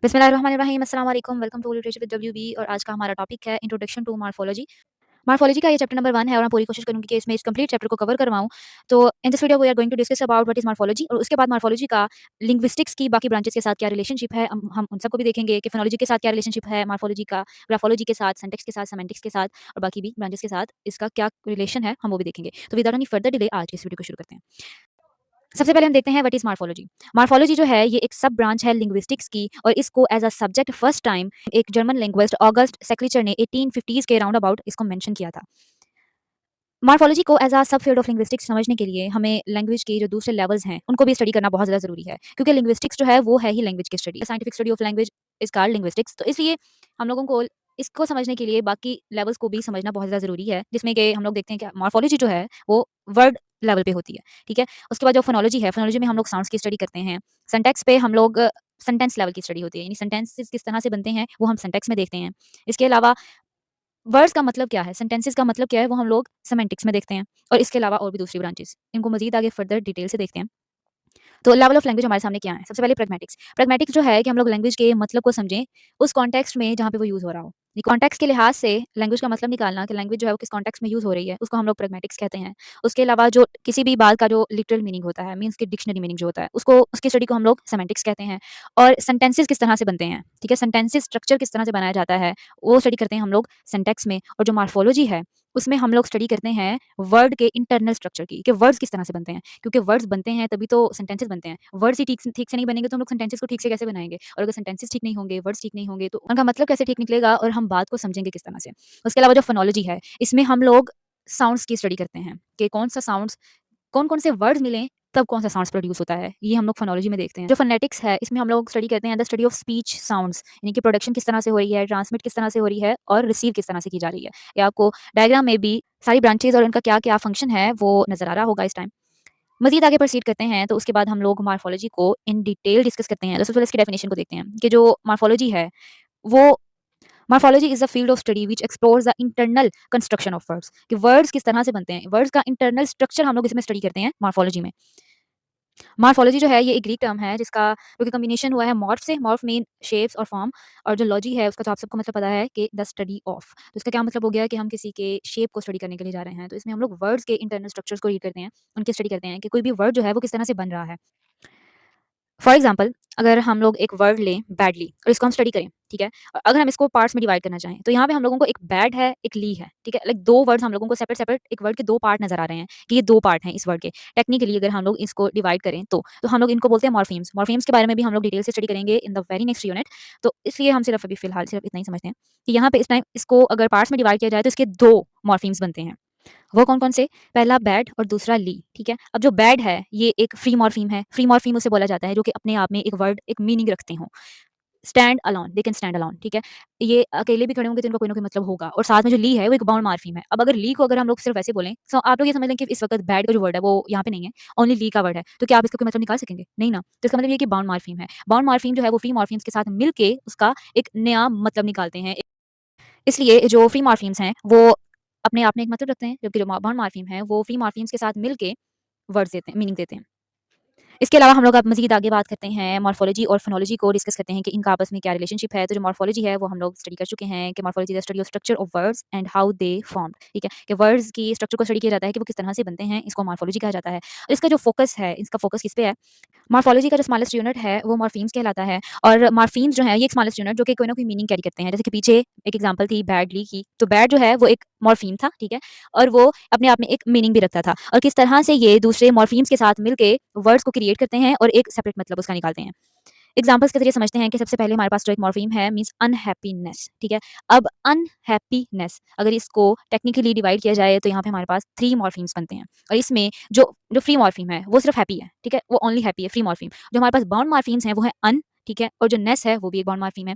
बिस्मिल्लाहिर्रहमानिर्रहीम, अस्सलाम वालेकुम, welcome to literature with WB. और आज का हमारा टॉपिक है इंट्रोडक्शन टू मॉर्फोलॉजी। मॉर्फोलॉजी का ये चैप्टर नंबर 1 है और मैं पूरी कोशिश करूंगी कि इसमें इस कंप्लीट चैप्टर को कवर करवाऊं। तो in this video we are going to discuss about what is morphology, और उसके बाद मॉर्फोलॉजी का लिंग्विस्टिक्स की बाकी ब्रांचेस के साथ क्या रिलेशनशिप है, हम उन सबको भी देखेंगे कि फोनोलॉजी के साथ क्या रिलेशनशिप है, मॉर्फोलॉजी का ग्राफोलॉजी के साथ, सिंटैक्स के साथ, सेमेंटिक्स के साथ और बाकी भी ब्रांचेस के साथ इसका क्या रिलेशन है, हम वो भी देखेंगे। तो विदाउट एनी फर्दर डिले आज की इस वीडियो को शुरू करते हैं। सबसे पहले हम देखते हैं व्हाट इज मॉर्फोलॉजी। मॉर्फोलॉजी जो है ये एक सब ब्रांच है लिंग्विस्टिक्स की, और इसको as a subject first time एक जर्मन लिंग्विस्ट ऑगस्ट सेक्लिचर ने 1850s के राउंड अबाउट इसको मेंशन किया था। मॉर्फोलॉजी को एज अ सब फील्ड ऑफ लिंग्विस्टिक्स समझने के लिए हमें लैंग्वेज के जो दूसरे लेवल्स हैं उनको भी स्टडी करना बहुत ज़्यादा ज़रूरी है, क्योंकि लिंग्विस्टिक्स जो है वो है ही लैंग्वेज की study, scientific study of language is called linguistics. तो इसलिए हम लोगों को इसको समझने के लिए बाकी लेवल्स को भी समझना बहुत ज़्यादा ज़रूरी है, जिसमें कि हम लोग देखते हैं कि मॉर्फोलॉजी जो है वो वर्ड लेवल पे होती है, ठीक है। उसके बाद जो फोनोलॉजी है, फोनोलॉजी में हम लोग साउंड्स की स्टडी करते हैं। सिंटैक्स पे हम लोग सेंटेंस लेवल की स्टडी होती है, यानी सेंटेंसेस किस तरह से बनते हैं वो हम सिंटैक्स में देखते हैं। इसके अलावा वर्ड्स का मतलब क्या है, सेंटेंसेस का मतलब क्या है, वो हम लोग सेमेंटिक्स में देखते हैं। और इसके अलावा और भी दूसरी ब्रांचेस, इनको मजीद आगे फर्दर डिटेल से देखते हैं। तो लेवल ऑफ लैंग्वेज हमारे सामने क्या है? सबसे पहले प्रैग्मैटिक्स। प्रैग्मैटिक्स जो है कि हम लोग लैंग्वेज के मतलब को समझें उस कॉन्टेक्स्ट में जहाँ पे वो यूज़ हो रहा हो। ये कॉन्टेक्स्ट के लिहाज से लैंग्वेज का मतलब निकालना कि लैंग्वेज जो है वो किस कॉन्टेक्स्ट में यूज़ हो रही है, उसको हम लोग प्रैग्मैटिक्स कहते हैं। उसके अलावा जो किसी भी बात का जो लिटरल मीनिंग होता है, मीन्स की डिक्शनरी मीनिंग जो होता है, उसको उसकी स्टडी को हम लोग सेमेंटिक्स कहते हैं। और सेंटेंसेस किस तरह से बनते हैं, ठीक है, सेंटेंसेस स्ट्रक्चर किस तरह से बनाया जाता है, वो स्टडी करते हैं हम लोग सिंटैक्स में। और जो मॉर्फोलॉजी है उसमें हम लोग स्टडी करते हैं वर्ड के इंटरनल स्ट्रक्चर की, कि वर्ड्स किस तरह से बनते हैं, क्योंकि वर्ड्स बनते हैं तभी तो सेंटेंसेस बनते हैं। वर्ड्स ही ठीक से नहीं बनेंगे तो हम लोग सेंटेंसेस को ठीक से कैसे बनाएंगे, और अगर सेंटेंसेस ठीक नहीं होंगे, वर्ड्स ठीक नहीं होंगे, तो उनका मतलब कैसे ठीक निकलेगा और हम बात को समझेंगे किस तरह से। उसके अलावा जो फोनोलॉजी है, इसमें हम लोग साउंड्स की स्टडी करते हैं कि कौन सा साउंड्स, कौन-कौन से वर्ड्स मिलें तब कौन सा साउंड्स प्रोड्यूस होता है, ये हम लोग फोनोलॉजी में देखते हैं। जो फोनेटिक्स है इसमें हम लोग स्टडी करते हैं the study of speech sounds, यानी कि प्रोडक्शन किस तरह से हो रही है, ट्रांसमिट किस तरह से हो रही है और रिसीव किस तरह से की जा रही है। या आपको डायग्राम में भी सारी ब्रांचेज़ और उनका क्या-क्या फंक्शन है वो नज़र आ रहा होगा इस टाइम। मज़ीद आगे प्रोसीड करते हैं तो उसके बाद हम लोग मॉर्फोलॉजी को इन डिटेल डिस्कस करते हैं। तो सबसे पहले इसकी डेफिनेशन को देखते हैं कि जो मॉर्फोलॉजी है वो, morphology is a field of study which explores the internal construction of words, कि वर्ड्स किस तरह से बनते हैं, वर्ड्स का इंटरनल स्ट्रक्चर हम लोग इसमें स्टडी करते हैं मॉर्फोलॉजी में। मॉर्फोलॉजी जो है ये एक ग्रीक टर्म है जिसका जो कि कॉम्बिनेशन हुआ है मॉर्फ से, मॉर्फ मीन शेप्स और फॉर्म, और जो लॉजी है उसका तो आप सबको मतलब पता है कि द स्टडी ऑफ। तो इसका क्या मतलब हो गया कि हम किसी के शेप को स्टडी करने के लिए जा रहे हैं, तो इसमें हम लोग वर्ड्स के इंटरनल स्ट्रक्चर्स को रीड करते हैं, उनकी स्टडी करते हैं कि कोई भी वर्ड जो है वो किस तरह से बन रहा है। फॉर एग्जाम्पल अगर हम लोग एक वर्ड लें बैडली और इसको हम स्टडी करें, ठीक है, और अगर हम इसको पार्ट्स में डिवाइड करना चाहें तो यहाँ पे हम लोगों को एक बैड है एक ली है, ठीक है, लाइक दो वर्ड्स हम लोगों को सेपरेट सेपरेट एक वर्ड के दो पार्ट नजर आ रहे हैं कि ये दो पार्ट हैं इस वर्ड के। टेक्निकली अगर हम लोग इसको डिवाइड करें तो हम लोग इनको बोलते हैं मॉर्फीम्स। मॉर्फीम्स के बारे में भी हम लोग डिटेल से स्टडी करेंगे in the very next unit. तो इसलिए हम सिर्फ अभी फिलहाल सिर्फ इतना ही समझते हैं कि यहाँ पे इस टाइम इसको अगर पार्ट्स में डिवाइड किया जाए तो इसके दो मॉर्फीम्स बनते हैं। वो कौन-कौन से? पहला बैड और दूसरा ली, ठीक है? अब जो बैड है, ये एक फ्री मॉर्फीम है। फ्री मॉर्फीम उसे बोला जाता है जो कि अपने आप में एक वर्ड, एक मीनिंग रखते हों। Stand alone, they can stand alone, ठीक है? ये अकेले भी खड़े होंगे तो इनका कोई ना कोई मतलब होगा, और साथ में जो ली है वो एक बाउंड मॉर्फीम है। अब अगर ली को अगर हम लोग सिर्फ ऐसे बोलें, सो आप लोग ये समझ लें कि इस वक़्त बैड का जो वर्ड है वो यहाँ पे नहीं है, ओनली ली का वर्ड है। तो क्या आप इसका कोई मतलब निकाल सकेंगे? नहीं ना। तो इसका मतलब ये है कि बाउंड मॉर्फीम है। बाउंड मॉर्फीम जो है वो फ्री मॉर्फीम्स के साथ मिलके उसका एक नया मतलब निकालते हैं। इसलिए जो फ्री मॉर्फीम्स हैं वो अपने आप में एक मतलब रखते हैं, जबकि जो बाउंड मॉर्फीम है वो फ्री मॉर्फीम्स के साथ मिलके वर्ड्स देते हैं, मीनिंग देते हैं। इसके अलावा हम लोग अब मज़ीद आगे बात करते हैं मॉर्फोलॉजी और फोनोलॉजी को डिस्कस करते हैं कि इनका आपस में क्या रिलेशनशिप है। तो जो मॉर्फोलॉजी है वो हम लोग स्टडी कर चुके हैं कि morphology the study of structure of words and how they formed, ठीक है, कि वर्ड्स की स्ट्रक्चर को स्टडी किया जाता है कि वो किस तरह से बनते हैं, इसको मॉर्फोलॉजी कहा जाता है। और इसका जो फोकस है, इसका फोकस किस पे है? मॉर्फोलॉजी का जो स्मॉलेस्ट यूनिट है वो मॉर्फीम्स कहलाता है, और मॉर्फीम्स जो है ये एक स्मॉलेस्ट यूनिट जो कि कोई ना कोई मीनिंग कैरी करते हैं। जैसे कि पीछे एक एग्जांपल थी बैडली की, तो बैड जो है वो एक मॉर्फीम था, ठीक है, और वो अपने आप में एक मीनिंग भी रखता था, और किस तरह से ये दूसरे मॉर्फीम्स के साथ मिलके वर्ड्स को क्रिएट करते हैं और एक सेपरेट मतलब उसका निकालते हैं। एग्जांपल्स के ज़रिए समझते हैं कि सबसे पहले हमारे पास जो एक मॉर्फीम है मीन्स अनहैप्पीनेस, ठीक है। अब अनहैप्पीनेस अगर इसको टेक्निकली डिवाइड किया जाए तो यहाँ पे हमारे पास 3 मॉर्फीम्स बनते हैं, और इसमें जो जो फ्री मॉर्फीम है वो सिर्फ हैप्पी है, ठीक है, वो ओनली हैप्पी है फ्री मॉर्फीम। जो हमारे पास बाउंड मॉर्फीम्स हैं वो है अन, ठीक है, और जो नेस है वो भी एक बाउंड मॉर्फीम है।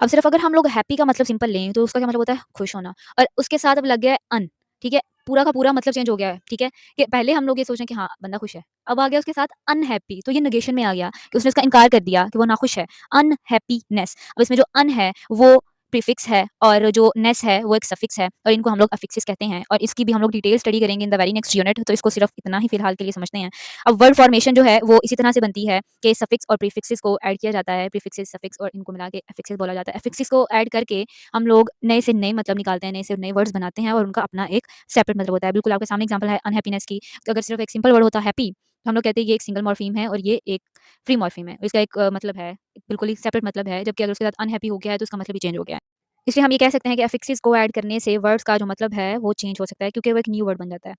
अब सिर्फ अगर हम लोग हैप्पी का मतलब सिंपल लें तो उसका क्या मतलब होता है खुश होना, और उसके साथ अब लग गया है अन, ठीक है, पूरा का पूरा मतलब चेंज हो गया है, ठीक है, कि पहले हम लोग ये सोच रहे हैं कि हाँ बंदा खुश है, अब आ गया उसके साथ अनहैप्पी, तो ये नेगेशन में आ गया कि उसने उसका इनकार कर दिया कि वो नाखुश है, अनहैप्पीनेस। अब इसमें जो अन है वो प्रीफिक्स है और जो नेस है वो एक सफिक्स है और इनको हम लोग अफिक्सेस कहते हैं और इसकी भी हम लोग डिटेल स्टडी करेंगे in the very next unit. तो इसको सिर्फ इतना ही फिलहाल के लिए समझते हैं। अब वर्ड फॉर्मेशन जो है वो इसी तरह से बनती है कि सफिक्स और प्रीफिक्सेस को ऐड किया जाता है, प्रीफिक्सेस सफिक्स और इनको मिला के अफिक्सेस बोला जाता है। अफिक्सेस को ऐड करके हम लोग नए से नए मतलब निकालते हैं, नए से नए वर्ड्स बनाते हैं और उनका अपना एक सेपरेट मतलब होता है। बिल्कुल आपके सामने एग्जांपल है अनहैप्पीनेस की। तो अगर सिर्फ एक सिंपल वर्ड होता हैप्पी तो हम लोग कहते हैं ये एक सिंगल मॉर्फीम है और ये एक फ्री मॉर्फीम है। इसका एक मतलब है, बिल्कुल ही सेपरेट मतलब है। जबकि अगर उसके साथ अनहैप्पी हो गया है तो उसका मतलब भी चेंज हो गया है। इसलिए हम ये कह सकते हैं कि अफिक्सेस को ऐड करने से वर्ड्स का जो मतलब है वो चेंज हो सकता है क्योंकि वो एक न्यू वर्ड बन जाता है।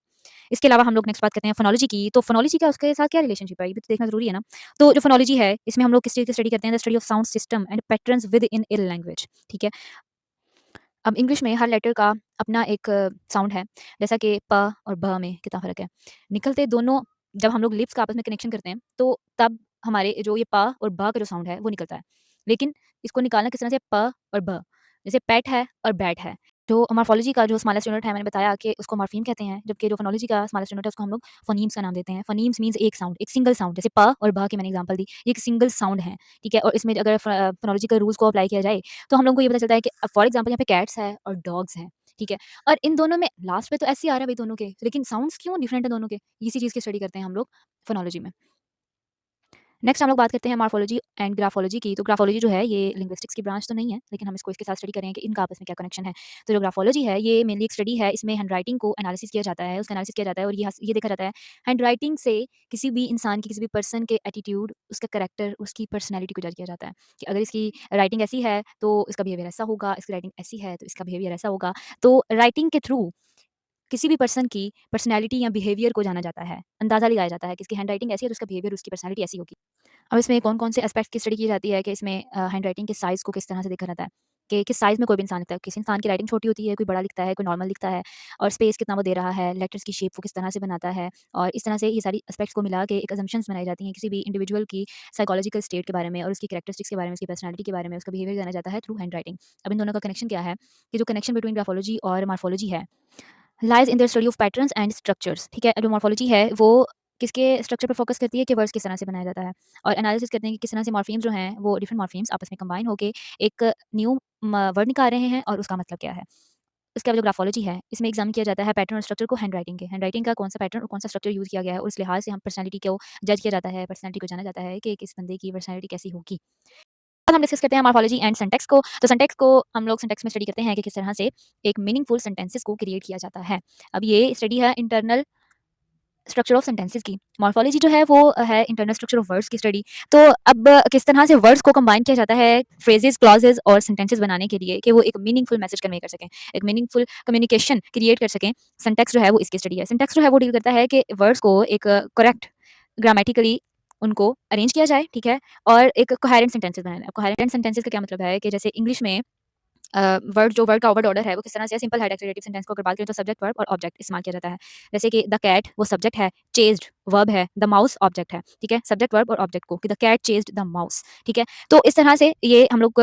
इसके अलावा हम लोग नेक्स्ट बात करते हैं फोनोलॉजी की। तो फोनोलॉजी का उसके साथ क्या रिलेशनशिप है ये भी तो देखना ज़रूरी है ना। तो जो फोनोलॉजी है इसमें हम लोग किस चीज़ की स्टडी करते हैं? The study of sound system and patterns with in a language. ठीक है। अब इंग्लिश में हर लेटर का अपना एक साउंड है। जैसा कि प और ब में कितना फ़र्क है। निकलते दोनों जब हम लोग लिप्स का आपस में कनेक्शन करते हैं तो तब हमारे जो ये प और ब का जो साउंड है वो निकलता है। लेकिन इसको निकालना किस तरह से प और ब। जैसे पेट है और बैट है। जो मॉर्फोलॉजी का जो स्मॉलेस्ट यूनिट है मैंने बताया कि उसको मॉर्फीम कहते हैं, जबकि जो फोनोलॉजी का स्मॉलेस्ट यूनिट है उसको हम लोग फोनीम्स का नाम देते हैं। फोनीम्स मीन्स एक साउंड, एक सिंगल साउंड। जैसे प और ब की मैंने एग्जांपल दी, ये एक सिंगल साउंड है, ठीक है? और इसमें अगर फोनोलॉजी के रूल्स को अप्लाई किया जाए तो हम लोग को ये पता चलता है कि फॉर एग्जांपल यहाँ पे कैट्स है और डॉग्स हैं, ठीक है? और इन दोनों में लास्ट में तो ऐसे ही आ रहा है भाई दोनों के, लेकिन साउंड्स क्यों डिफरेंट है दोनों के? इसी चीज़ की स्टडी करते हैं हम लोग फोनोलॉजी में। नेक्स्ट हम लोग बात करते हैं मॉर्फोलॉजी एंड ग्राफोलॉजी की। तो ग्राफोलॉजी जो है ये लिंग्विस्टिक्स की ब्रांच तो नहीं है, लेकिन हम इसको इसके साथ स्टडी करेंगे कि इनका आपस में क्या कनेक्शन है। तो जो ग्राफोलॉजी है ये मेनली एक स्टडी है, इसमें हैंडराइटिंग को एनालिसिस किया जाता है, उसका एनालिसिस किया जाता है और ये देखा जाता है हैंडराइटिंग से किसी भी इंसान की, किसी भी पर्सन के एटीट्यूड, उसका कैरेक्टर, उसकी पर्सनैलिटी को जज किया जाता है कि अगर इसकी राइटिंग ऐसी है तो इसका बिहेवियर ऐसा होगा, इसकी राइटिंग ऐसी है तो इसका बिहेवियर ऐसा होगा। तो राइटिंग के थ्रू किसी भी पर्सन की पर्सनैलिटी या बिहेवियर को जाना जाता है, अंदाज़ा लगाया जाता है कि इसकी हैंडराइटिंग ऐसी है तो उसका बिहेवियर, उसकी पर्सनैलिटी ऐसी होगी। अब इसमें कौन-कौन से एस्पेक्ट की स्टडी की जाती है कि इसमें हैंडराइटिंग के साइज़ को किस तरह से देखा जाता है, कि किस साइज़ में कोई भी इंसान लिखता है। किसी इंसान की राइटिंग छोटी होती है, कोई बड़ा लिखता है, कोई नॉर्मल लिखता है और स्पेस कितना वो दे रहा है, लेटर्स की शेप वो किस तरह से बनाता है और इस तरह से ये सारी एस्पेक्ट्स को मिला के एक असम्पशन्स बनाई जाती हैं किसी भी इंडिविजुअल की साइकोलॉजिकल स्टेट के बारे में और उसकी कैरेक्टरिस्टिक्स के बारे में, उसकी पर्सनैलिटी के बारे में, उसका बिहेवियर जाना जाता है थ्रू हैंडराइटिंग। अब इन दोनों का कनेक्शन क्या है कि जो कनेक्शन बिटवीन ग्राफोलॉजी और मॉर्फोलॉजी है lies in the study of patterns and structures. ठीक है? जो मॉर्फोलॉजी है वो किसके स्ट्रक्चर पे फ़ोकस करती है कि वर्ड्स किस तरह से बनाया जाता है और एनालिसिस करते हैं कि किस तरह से मॉर्फीम्स जो हैं वो डिफरेंट मॉर्फीम्स आपस में कंबाइन होके एक न्यू वर्ड निकाल रहे हैं और उसका मतलब क्या है। उसके बाद जो ग्राफोलॉजी है इसमें एग्जामिन किया जाता है पैटर्न और स्ट्रक्चर को हैंडराइटिंग के। हैंडराइटिंग का कौन सा पैटर्न और कौन सा स्ट्रक्चर यूज़ किया गया है और इस लिहाज से हम पर्सनैलिटी को जज किया जाता है, पर्सनैलिटी को जाना जाता है कि किस बंदे की पर्सनैलिटी कैसी होगी। अब हम डिस्कस करते हैं मॉर्फोलॉजी एंड सिंटैक्स को। तो सिंटैक्स को हम लोग सिंटैक्स में स्टडी करते हैं कि किस तरह से एक मीनिंगफुल सेंटेंसेस को क्रिएट किया जाता है। अब ये स्टडी है इंटरनल स्ट्रक्चर ऑफ सेंटेंसेस की। मॉर्फोलॉजी जो है वो है इंटरनल स्ट्रक्चर ऑफ वर्ड्स की स्टडी। तो अब किस तरह से वर्ड्स को कंबाइन किया जाता है फ्रेजेस, क्लॉजेस और सेंटेंसेस बनाने के लिए कि वो एक मीनिंगफुल मैसेज कन्वे कर सकें, एक मीनिंगफुल कम्युनिकेशन क्रिएट कर सकें। सिंटैक्स जो है वो इसकी स्टडी है। सिंटैक्स जो है वो डील करता है कि वर्ड्स को एक करेक्ट ग्रामेटिकली उनको अरेंज किया जाए, ठीक है? और एक कोहेरेंट सेंटेंसेस बनाना है। कोहेरेंट सेंटेंसेस का क्या मतलब है कि जैसे इंग्लिश में वर्ड का ओवर्ड ऑर्डर है वो किस तरह से सिंपल है डेक्लरेटिव सेंटेंस को अगर बात करें तो सब्जेक्ट वर्ब और ऑब्जेक्ट इस्तेमाल किया जाता है। जैसे कि द कैट वो सब्जेक्ट है, चेज्ड वर्ब है, द माउस ऑब्जेक्ट है, ठीक है? सब्जेक्ट वर्ब और ऑब्जेक्ट को कि the cat chased the mouse, ठीक है? तो इस तरह से ये हम लोग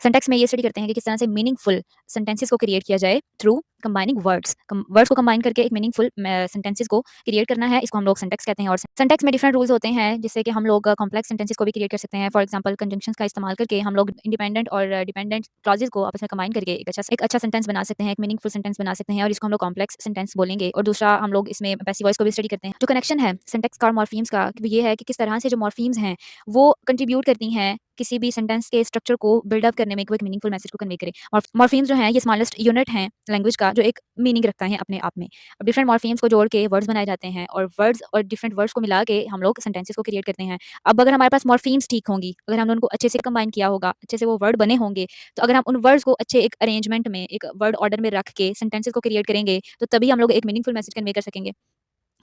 सिंटैक्स में ये स्टडी करते हैं कि किस तरह से मीनिंगफुल सेंटेंसेस को क्रिएट किया जाए थ्रू कंबाइनिंग वर्ड्स। वर्ड्स को कंबाइन करके एक मीनिंगफुल सेंटेंसेस को क्रिएट करना है, इसको हम लोग सिंटैक्स कहते हैं। और सिंटैक्स में डिफरेंट रूल्स होते हैं जिससे कि हम लोग कॉम्प्लेक्स सेंटेंसेस को भी क्रिएट कर सकते हैं। फॉर एग्जांपल कंजंक्शंस का इस्तेमाल करके हम लोग इंडिपेंडेंट और डिपेंडेंट क्लॉजेस को आपस में कंबाइन करके एक अच्छा सेंटेंस बना सकते हैं, एक मीनिंगफुल सेंटेंस बना सकते हैं और इसको हम लोग कॉम्प्लेक्स सेंटेंस बोलेंगे। और दूसरा हम लोग इसमें पैसिव वॉइस को भी स्टडी करते हैं। जो कनेक्शन है सिंटैक्स का और मॉर्फीम्स का ये है कि किस तरह से जो मॉर्फीम्स हैं वो कंट्रीब्यूट करती हैं किसी भी सेंटेंस के स्ट्रक्चर को बिल्ड अप करने में, एक मीनिंगफुल मैसेज को कन्वे करे। और मॉर्फीम्स जो हैं ये स्मॉलेस्ट यूनिट हैं लैंग्वेज का जो एक मीनिंग रखता है अपने आप में। अब डिफरेंट मॉर्फीम्स को जोड़ के वर्ड्स बनाए जाते हैं और वर्ड्स और डिफरेंट वर्ड्स को मिला के हम लोग सेंटेंसेस को क्रिएट करते हैं। अब अगर हमारे पास मॉर्फीम्स ठीक होंगी, अगर हमने उनको अच्छे से कंबाइन किया होगा, अच्छे से वो वर्ड बने होंगे, तो अगर हम उन वर्ड्स को अच्छे एक अरेंजमेंट में, एक वर्ड ऑर्डर में रख के सेंटेंसेस को क्रिएट करेंगे, तो तभी हम लोग एक मीनिंगफुल मैसेज कन्वे कर सकेंगे।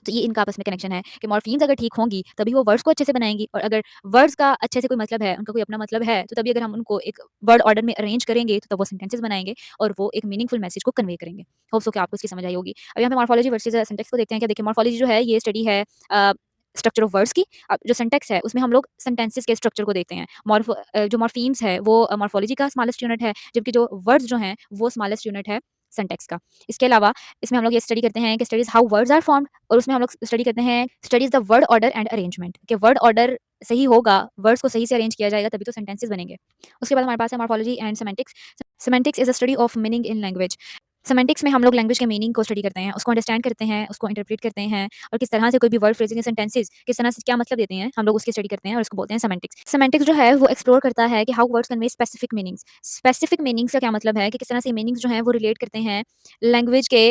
तो ये इनका आपस में कनेक्शन है कि मॉर्फीम्स अगर ठीक होंगी तभी वो वर्ड्स को अच्छे से बनाएँगी और अगर वर्ड्स का अच्छे से कोई मतलब है, उनका कोई अपना मतलब है, तो तभी अगर हम उनको एक वर्ड ऑर्डर में अरेंज करेंगे तो तब वो सेंटेंसेस बनाएँगे और वो एक मीनिंगफुल मैसेज को कन्वे करेंगे। होप सो कि आपको इसकी समझ आई होगी। अब यहाँ पे मॉर्फोलॉजी वर्सेस सिंटैक्स को देखते हैं। क्या देखिए मॉर्फोलॉजी जो है ये स्टडी है स्ट्रक्चर ऑफ वर्ड्स की। अब जो सिंटैक्स है उसमें हम लोग सेंटेंसेस के स्ट्रक्चर को देखते हैं। जो मॉर्फीम्स है वो मॉर्फोलॉजी का स्मॉलेस्ट यूनिट है, जबकि जो वर्ड्स जो हैं वो स्मॉलेस्ट यूनिट है सिंटैक्स का। इसके अलावा इसमें हम लोग ये स्टडी करते हैं कि studies how words are formed और उसमें हम लोग स्टडी करते हैं studies the word order and arrangement कि वर्ड ऑर्डर सही होगा, वर्ड्स को सही से अरेंज किया जाएगा तभी तो सेंटेंसेस बनेंगे। उसके बाद हमारे पास है morphology and semantics. Semantics is a study of meaning in language. Semantics में हम लोग लैंग्वेज के मीनिंग को स्टडी करते हैं, उसको अंडरस्टैंड करते हैं, उसको इंटरप्रेट करते हैं और किस तरह से कोई भी वर्ड फ्रेजिंग या सेंटेंसेस किस तरह से क्या मतलब देते हैं, हम लोग उसकी स्टडी करते हैं और उसको बोलते हैं सेमेंटिक्स। सेमेंटिक्स जो है वो एक्सप्लोर करता है कि how words convey specific meanings. Specific meanings का क्या मतलब है कि किस तरह से मीनिंग्स जो हैं वो रिलेट करते हैं लैंग्वेज के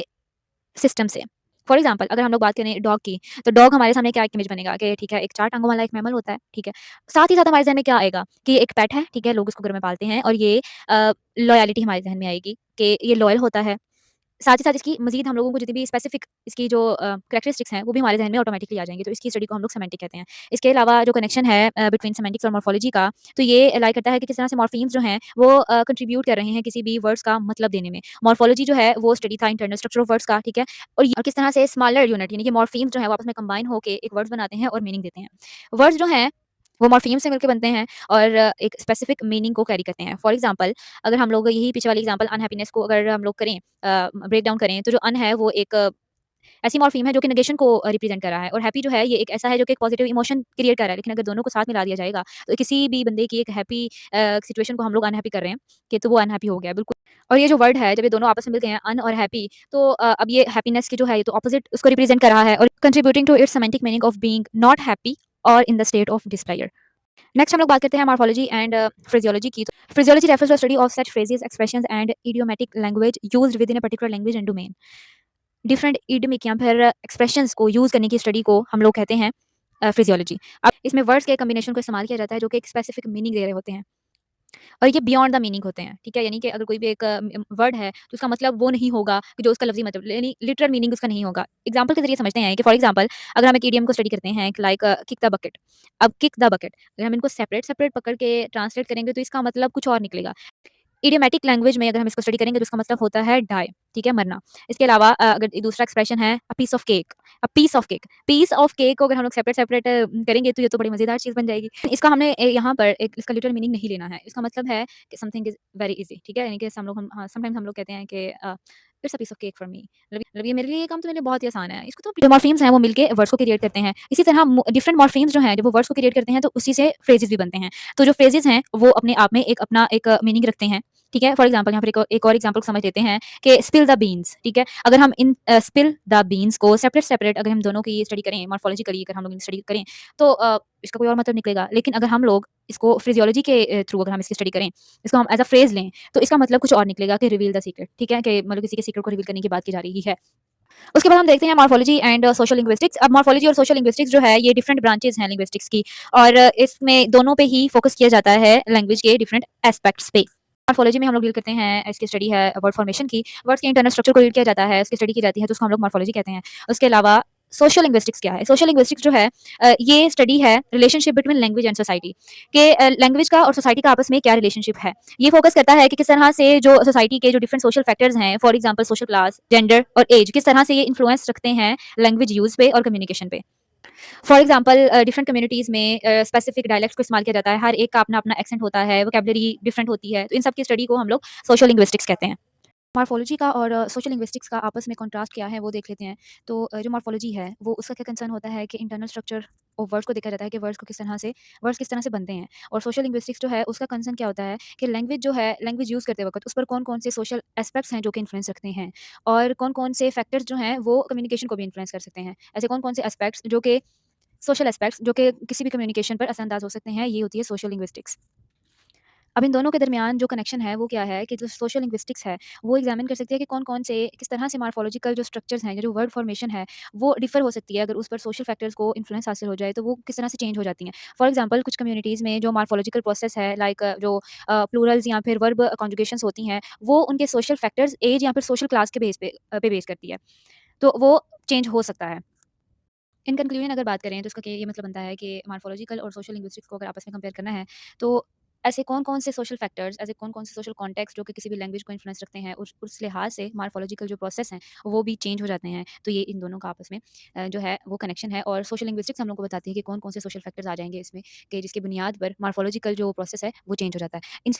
सिस्टम से। फॉर एग्जाम्पल अगर हम लोग बात करें डॉग की, तो डॉग हमारे सामने क्या एक इमेज बनेगा कि ठीक है, एक 4 टाँगों वाला एक मैमल होता है, ठीक है। साथ ही साथ हमारे ज़हन में क्या आएगा कि एक पेट है, ठीक है, लोग इसको घर में पालते हैं और ये लॉयल्टी हमारे ज़हन में आएगी कि ये लॉयल होता है। साथ ही साथ इसकी मज़ीद हम लोगों को जितनी भी स्पेसिफिक इसकी जो कैरेक्टरिस्टिक्स हैं, वो भी हमारे ज़हन में ऑटोमैटिकली आ जाएँगी, तो इसकी स्टडी को हम लोग सेमेंटिक कहते हैं। इसके अलावा जो कनेक्शन है बिटवीन सेमेंटिक्स और मॉर्फोलॉजी का, तो ये लाई करता है कि किस तरह से मॉर्फीम्स जो हैं, वो कंट्रीब्यूट कर रहे हैं किसी भी वर्ड्स का मतलब देने में। मॉर्फोलॉजी जो है, वो स्टडी था इंटरनल स्ट्रक्चर ऑफ वर्ड्स का, ठीक है? और किस तरह से स्मॉलर यूनिट यानी कि मॉर्फीम्स जो हैं, वो आपस में कंबाइन होके एक वर्ड्स बनाते हैं और मीनिंग देते हैं। वर्ड्स जो हैं, वो मॉर्फीम से मिलके बनते हैं और एक स्पेसिफिक मीनिंग को कैरी करते हैं। फॉर एग्जांपल अगर हम लोग यही पीछे वाली एग्जांपल अनहैप्पीनेस को अगर हम लोग करें ब्रेक डाउन करें, तो जो अन है वो एक ऐसी मॉर्फीम है जो कि नेगेशन को रिप्रेजेंट कर रहा है और हैप्पी जो है ये एक ऐसा है जो कि एक पॉजिटिव इमोशन क्रिएट कर रहा है। लेकिन अगर दोनों को साथ मिला दिया जाएगा तो किसी भी बंदे की एक हैप्पी सिचुएशन को हम लोग अनहैप्पी कर रहे हैं कि तो वो अनहैप्पी हो गया बिल्कुल। और ये जो वर्ड है जब ये दोनों आपस में मिलते हैं अन और हैप्पी, तो अब ये हैप्पीनेस की जो है ये तो ऑपोजिट उसको रिप्रेजेंट कर रहा है और contributing to its semantic meaning of being not happy और in the state of displeasure. Next हम लोग बात करते हैं मॉर्फोलॉजी एंड फ्रेजियोलॉजी की। तो phraseology refers to study of such phrases, expressions and idiomatic language used within a particular language and domain. Different idiomatic या फिर एक्सप्रेशंस को यूज़ करने की स्टडी को हम लोग कहते हैं फ्रेजियोलॉजी। अब इसमें वर्ड्स के कॉम्बिनेशन को इस्तेमाल किया जाता है जो कि एक स्पेसिफिक मीनिंग दे रहे होते हैं और ये बियॉन्ड द मीनिंग होते हैं, ठीक है? यानी कि अगर कोई भी एक वर्ड है तो उसका मतलब वो नहीं होगा कि जो उसका लफ्ज़ी मतलब यानी लिटरल मीनिंग उसका नहीं होगा। एग्जांपल के ज़रिए समझते हैं कि फॉर एग्जांपल अगर हम एक इडियम को स्टडी करते हैं लाइक किक द बकेट। अब किक द बकेट अगर हम इनको सेपरेट पकड़ के ट्रांसलेट करेंगे तो इसका मतलब कुछ और निकलेगा। इडियोमैटिक लैंग्वेज में अगर हम इसको स्टडी करेंगे तो इसका मतलब होता है डाई, ठीक है, मरना। इसके अलावा अगर दूसरा एक्सप्रेशन है a piece of cake, a piece of cake. Piece of cake को अगर हम लोग सेपरेट करेंगे तो ये तो बड़ी मज़ेदार चीज़ बन जाएगी। इसका हमने यहाँ पर एक इसका लिटरल मीनिंग नहीं लेना है। इसका मतलब है कि समथिंग इज़ वेरी ईज़ी, ठीक है? यानी कि हम लोग हम हाँ, समटाइम्स हम लोग कहते हैं कि it's a piece of cake for me. मतलब ये मेरे लिए ये काम तो मेरे लिए बहुत ही आसान है। इसको तो जो मॉर्फीम्स हैं वो मिलके वर्ड्स को क्रिएट करते हैं। इसी तरह डिफरेंट मॉर्फीम्स जो हैं जब वो वर्ड्स को क्रिएट करते हैं तो उसी से फ्रेजेस भी बनते हैं। तो जो फ्रेजेस हैं वो अपने आप में एक अपना एक मीनिंग रखते हैं। ठीक है? फॉर एग्जांपल यहाँ पर एक और एग्जांपल समझ लेते हैं कि स्पिल द बीन्स, ठीक है? अगर हम इन स्पिल द बीन्स को सेपरेट अगर हम दोनों की स्टडी करें, मॉर्फोलॉजिकली अगर हम लोग स्टडी करें, तो इसका कोई और मतलब निकलेगा। लेकिन अगर हम लोग इसको फिजियोलॉजी के थ्रू अगर हम इसकी स्टडी करें, इसको हम एज़ अ फ्रेज़ लें, तो इसका मतलब कुछ और निकलेगा कि रिवील द सीक्रेट, ठीक है? कि मतलब किसी के सीक्रेट को रिवील करने की बात की जा रही है। उसके बाद हम देखते हैं मॉर्फोलॉजी एंड सोशल लिंग्विस्टिक्स। अब मॉर्फोलॉजी और सोशल लिंग्विस्टिक्स जो है ये डिफरेंट ब्रांचेज़ हैं लिंग्विस्टिक्स की और इसमें दोनों पे ही फोकस किया जाता है लैंग्वेज के डिफरेंट एस्पेक्ट्स पे। मॉर्फोलॉजी में हम लोग डील करते हैं, इसकी स्टडी है वर्ड फॉर्मेशन की, वर्ड्स के इंटरनल स्ट्रक्चर को रीड किया जाता है, उसकी स्टडी की जाती है तो उसको हम लोग मॉर्फोलॉजी कहते हैं। उसके अलावा सोशल लिंग्विस्टिक्स क्या है? सोशल लिंग्विस्टिक्स जो है ये स्टडी है relationship between language and society के लैंग्वेज का और सोसाइटी का आपस में क्या रिलेशनशिप है। ये फोकस करता है कि किस तरह से जो सोसाइटी के जो डिफरेंट सोशल फैक्टर्स हैं, for example social class, gender और एज, किस तरह से ये इन्फ्लुएंस रखते हैं लैंग्वेज यूज़ पे और कम्युनिकेशन पे। फॉर एग्जांपल डिफरेंट कम्युनिटीज़ में स्पेसिफिक डायलेक्ट्स को इस्तेमाल किया जाता है, हर एक का अपना-अपना एक्सेंट होता है, वोकैब्युलरी डिफरेंट होती है, तो इन सब की स्टडी को हम लोग सोशल लिंग्विस्टिक्स कहते हैं। मॉर्फोलॉजी का और सोशल लिंग्विस्टिक्स का आपस में कॉन्ट्रास्ट क्या है वो देख लेते हैं। तो जो मॉर्फोलॉजी है वो उसका क्या कंसर्न होता है कि इंटरनल स्ट्रक्चर ऑफ वर्ड्स को देखा जाता है कि वर्ड्स किस तरह से बनते हैं। और सोशल लिंग्विस्टिक्स जो है उसका कंसर्न क्या होता है कि लैंग्वेज जो है लैंग्वेज यूज़ करते वक़्त उस पर कौन-कौन से सोशल एस्पेक्ट्स हैं जो कि इन्फ्लुएंस रखते हैं और कौन-कौन से फैक्टर्स जो हैं वो कम्युनिकेशन को भी इन्फ्लुएंस कर सकते हैं। ऐसे कौन-कौन से एस्पेक्ट्स जो कि सोशल एस्पेक्ट्स जो कि किसी भी कम्युनिकेशन पर असरअंदाज हो सकते हैं, ये होती है सोशल लिंग्विस्टिक्स। अब इन दोनों के दरमियान जो कनेक्शन है वो क्या है कि जो सोशल लिंग्विस्टिक्स है वो एग्जामिन कर सकती है कि कौन-कौन से किस तरह से मॉर्फोलॉजिकल जो स्ट्रक्चर्स हैं, जो वर्ड फॉर्मेशन है, वो डिफर हो सकती है अगर उस पर सोशल फैक्टर्स को इन्फ्लुएंस हासिल हो जाए तो वो किस तरह से चेंज हो जाती हैं। फॉर एग्जांपल कुछ कम्युनिटीज़ में जो मॉर्फोलॉजिकल प्रोसेस है लाइक जो प्लूरल्स या फिर वर्ब कॉन्जुगेशंस होती हैं, वो उनके सोशल फैक्टर्स एज या फिर सोशल क्लास के पे बेस करती है। तो वो चेंज हो सकता है। इन कंक्लूजन अगर बात करें तो इसका ये मतलब बनता है कि मॉर्फोलॉजिकल और सोशल लिंग्विस्टिक्स को अगर आपस में कंपेयर करना है तो ऐसे कौन-कौन से सोशल फैक्टर्स, ऐसे कौन-कौन से सोशल कॉन्टेक्स्ट जो कि किसी भी लैंग्वेज को इन्फ्लुएंस रखते हैं, उस लिहाज से मॉर्फोलॉजिकल जो प्रोसेस हैं, वो भी चेंज हो जाते हैं। तो ये इन दोनों का आपस में जो है वो कनेक्शन है और सोशल लिंग्विस्टिक्स हम लोग को बताती है कि कौन-कौन से सोशल फैक्टर्स आ जाएँगे इसमें, कि जिसकी बुनियाद पर मॉर्फोलॉजिकल जो प्रोसेस है, वो चेंज हो जाता है।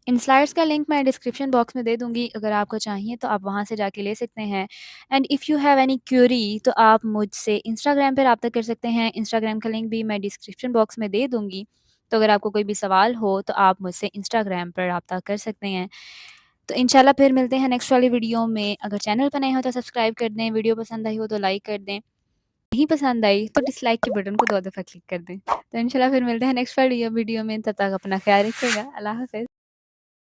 इन स्लाइड्स का लिंक मैं डिस्क्रिप्शन बॉक्स में दे दूँगी, अगर आपको चाहिए तो आप वहाँ से जाके ले सकते हैं। And if you have any query तो आप मुझसे इंस्टाग्राम पे राब्ता कर सकते हैं, इंस्टाग्राम का लिंक भी मैं डिस्क्रिप्शन बॉक्स में दे दूँगी। तो अगर आपको कोई भी सवाल हो तो आप मुझसे इंस्टाग्राम पर राब्ता कर सकते हैं। तो इंशाल्लाह फिर मिलते हैं नेक्स्ट वाली वीडियो में। अगर चैनल पर नए हो तो सब्सक्राइब कर दें, वीडियो पसंद आई हो तो लाइक कर दें, नहीं पसंद आई तो डिसलाइक के बटन को 2 दफ़ा क्लिक कर दें। तो इंशाल्लाह फिर मिलते हैं नेक्स्ट वाली वीडियो में, तब तक अपना ख्याल रखिएगा। अल्लाह हाफ़िज़।